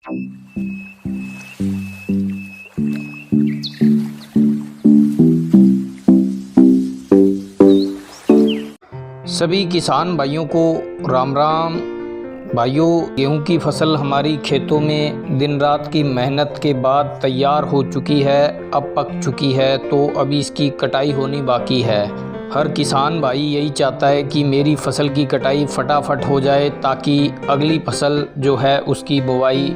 सभी किसान भाइयों को राम राम। भाइयों, गेहूं की फसल हमारी खेतों में दिन रात की मेहनत के बाद तैयार हो चुकी है, अब पक चुकी है, तो अभी इसकी कटाई होनी बाकी है। हर किसान भाई यही चाहता है कि मेरी फसल की कटाई फटाफट हो जाए ताकि अगली फसल जो है उसकी बुवाई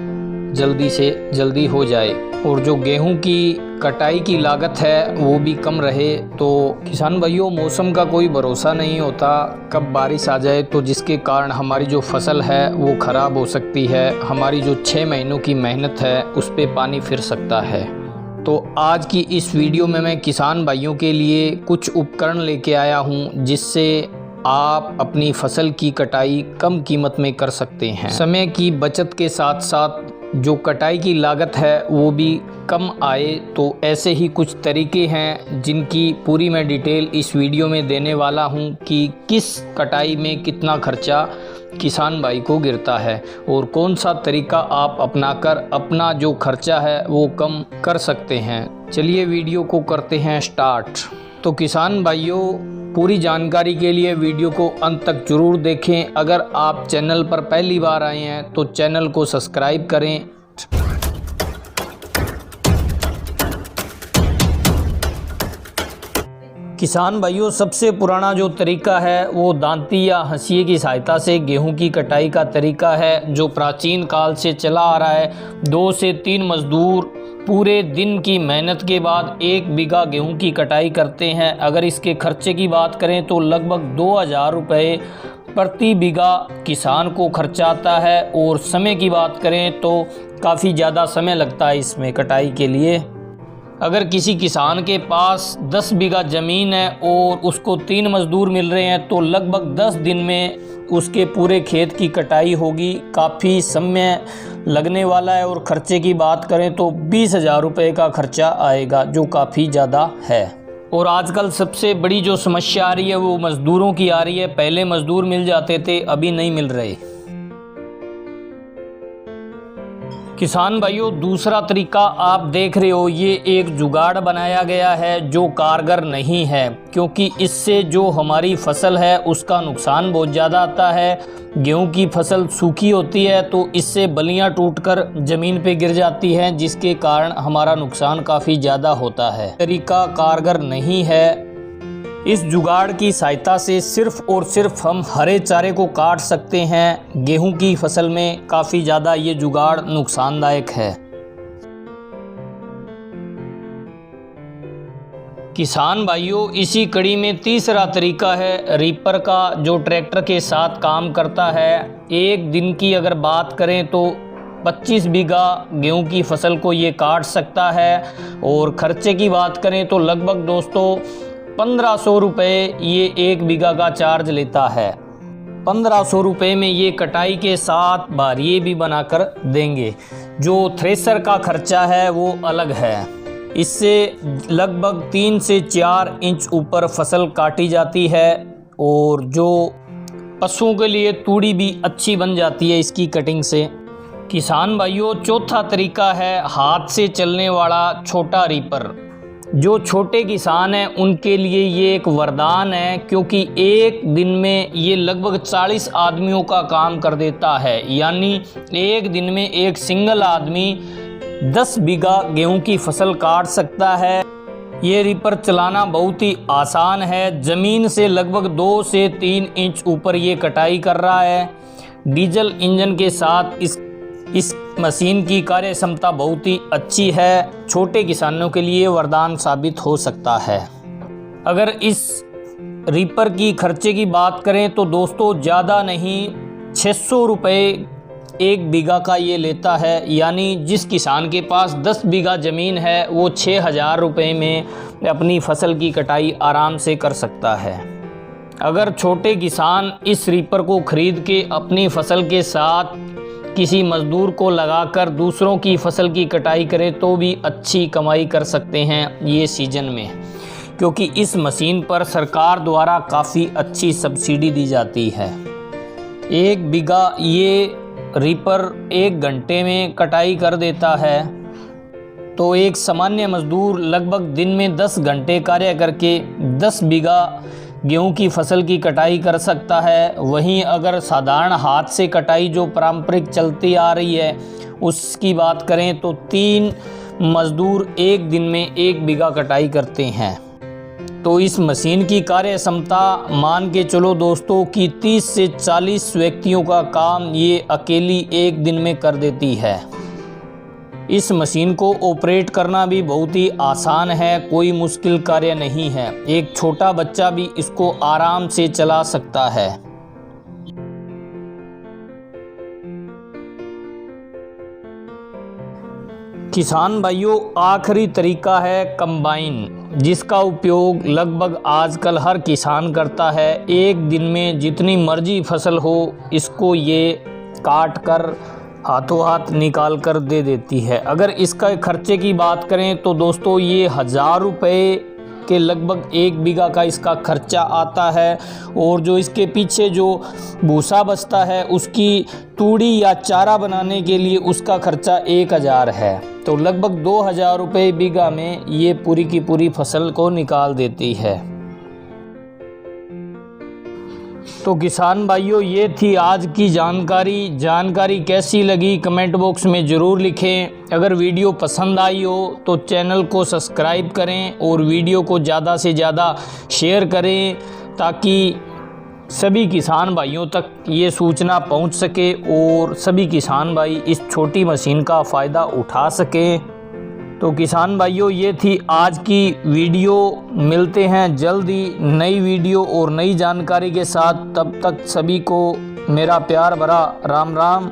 जल्दी से जल्दी हो जाए और जो गेहूं की कटाई की लागत है वो भी कम रहे। तो किसान भाइयों, मौसम का कोई भरोसा नहीं होता, कब बारिश आ जाए तो जिसके कारण हमारी जो फसल है वो ख़राब हो सकती है। हमारी जो 6 महीनों की मेहनत है उस पर पानी फिर सकता है। तो आज की इस वीडियो में मैं किसान भाइयों के लिए कुछ उपकरण लेके आया हूँ जिससे आप अपनी फसल की कटाई कम कीमत में कर सकते हैं। समय की बचत के साथ साथ जो कटाई की लागत है वो भी कम आए। तो ऐसे ही कुछ तरीके हैं जिनकी पूरी मैं डिटेल इस वीडियो में देने वाला हूं कि किस कटाई में कितना खर्चा किसान भाई को गिरता है और कौन सा तरीका आप अपनाकर अपना जो खर्चा है वो कम कर सकते हैं। चलिए वीडियो को करते हैं स्टार्ट। तो किसान भाइयों, पूरी जानकारी के लिए वीडियो को अंत तक जरूर देखें। अगर आप चैनल पर पहली बार आए हैं तो चैनल को सब्सक्राइब करें। किसान भाइयों, सबसे पुराना जो तरीका है वो दांती या हंसिए की सहायता से गेहूं की कटाई का तरीका है, जो प्राचीन काल से चला आ रहा है। 2 से 3 मजदूर पूरे दिन की मेहनत के बाद 1 बीघा गेहूं की कटाई करते हैं। अगर इसके खर्चे की बात करें तो लगभग 2000 रुपये प्रति बीघा किसान को खर्चा आता है। और समय की बात करें तो काफ़ी ज़्यादा समय लगता है इसमें कटाई के लिए। अगर किसी किसान के पास 10 बीघा ज़मीन है और उसको 3 मजदूर मिल रहे हैं तो लगभग 10 दिन में उसके पूरे खेत की कटाई होगी। काफ़ी समय लगने वाला है। और ख़र्चे की बात करें तो 20,000 रुपये का खर्चा आएगा, जो काफ़ी ज़्यादा है। और आजकल सबसे बड़ी जो समस्या आ रही है वो मज़दूरों की आ रही है। पहले मज़दूर मिल जाते थे, अभी नहीं मिल रहे। किसान भाइयों, दूसरा तरीका आप देख रहे हो, ये एक जुगाड़ बनाया गया है जो कारगर नहीं है, क्योंकि इससे जो हमारी फसल है उसका नुकसान बहुत ज़्यादा आता है। गेहूं की फसल सूखी होती है तो इससे बलियां टूटकर ज़मीन पे गिर जाती हैं, जिसके कारण हमारा नुकसान काफ़ी ज़्यादा होता है। तरीका कारगर नहीं है। इस जुगाड़ की सहायता से सिर्फ और सिर्फ हम हरे चारे को काट सकते हैं। गेहूं की फसल में काफ़ी ज़्यादा ये जुगाड़ नुकसानदायक है। किसान भाइयों, इसी कड़ी में तीसरा तरीका है रीपर का, जो ट्रैक्टर के साथ काम करता है। एक दिन की अगर बात करें तो 25 बीघा गेहूं की फसल को ये काट सकता है। और खर्चे की बात करें तो लगभग दोस्तों 1500 रुपये ये 1 बीघा का चार्ज लेता है। 1500 रुपये में ये कटाई के साथ बारिये भी बनाकर देंगे। जो थ्रेसर का खर्चा है वो अलग है। इससे लगभग 3 से 4 इंच ऊपर फसल काटी जाती है। और जो पशुओं के लिए तूड़ी भी अच्छी बन जाती है इसकी कटिंग से। किसान भाइयों, चौथा तरीका है हाथ से चलने वाला छोटा रीपर। जो छोटे किसान हैं उनके लिए ये एक वरदान है, क्योंकि एक दिन में ये लगभग 40 आदमियों का काम कर देता है। यानी एक दिन में एक सिंगल आदमी 10 बीघा गेहूं की फसल काट सकता है। ये रीपर चलाना बहुत ही आसान है। ज़मीन से लगभग 2 से 3 इंच ऊपर ये कटाई कर रहा है। डीजल इंजन के साथ इस मशीन की कार्य क्षमता बहुत ही अच्छी है। छोटे किसानों के लिए वरदान साबित हो सकता है। अगर इस रीपर की खर्चे की बात करें तो दोस्तों ज़्यादा नहीं, 600 रुपये 1 बीघा का ये लेता है। यानी जिस किसान के पास 10 बीघा ज़मीन है वो 6000 रुपये में अपनी फसल की कटाई आराम से कर सकता है। अगर छोटे किसान इस रीपर को खरीद के अपनी फसल के साथ किसी मज़दूर को लगाकर दूसरों की फसल की कटाई करें तो भी अच्छी कमाई कर सकते हैं ये सीजन में, क्योंकि इस मशीन पर सरकार द्वारा काफ़ी अच्छी सब्सिडी दी जाती है। 1 बीघा ये रीपर 1 घंटे में कटाई कर देता है, तो एक सामान्य मजदूर लगभग दिन में 10 घंटे कार्य करके 10 बीघा गेहूं की फसल की कटाई कर सकता है। वहीं अगर साधारण हाथ से कटाई जो पारंपरिक चलती आ रही है उसकी बात करें तो 3 मजदूर एक दिन में 1 बीघा कटाई करते हैं। तो इस मशीन की कार्य क्षमता मान के चलो दोस्तों कि 30 से 40 व्यक्तियों का काम ये अकेली एक दिन में कर देती है। इस मशीन को ऑपरेट करना भी बहुत ही आसान है, कोई मुश्किल कार्य नहीं है। एक छोटा बच्चा भी इसको आराम से चला सकता है। किसान भाइयों, आखिरी तरीका है कंबाइन, जिसका उपयोग लगभग आजकल हर किसान करता है। एक दिन में जितनी मर्जी फसल हो इसको ये काट कर हाथों हाथ निकाल कर दे देती है। अगर इसका खर्चे की बात करें तो दोस्तों ये 1000 रुपये के लगभग 1 बीघा का इसका खर्चा आता है। और जो इसके पीछे जो भूसा बचता है उसकी तूड़ी या चारा बनाने के लिए उसका खर्चा 1000 है। तो लगभग 2000 रुपये बीघा में ये पूरी की पूरी फसल को निकाल देती है। तो किसान भाइयों, ये थी आज की जानकारी कैसी लगी कमेंट बॉक्स में ज़रूर लिखें। अगर वीडियो पसंद आई हो तो चैनल को सब्सक्राइब करें और वीडियो को ज़्यादा से ज़्यादा शेयर करें ताकि सभी किसान भाइयों तक ये सूचना पहुंच सके और सभी किसान भाई इस छोटी मशीन का फ़ायदा उठा सकें। तो किसान भाइयों, ये थी आज की वीडियो। मिलते हैं जल्दी नई वीडियो और नई जानकारी के साथ। तब तक सभी को मेरा प्यार भरा राम राम।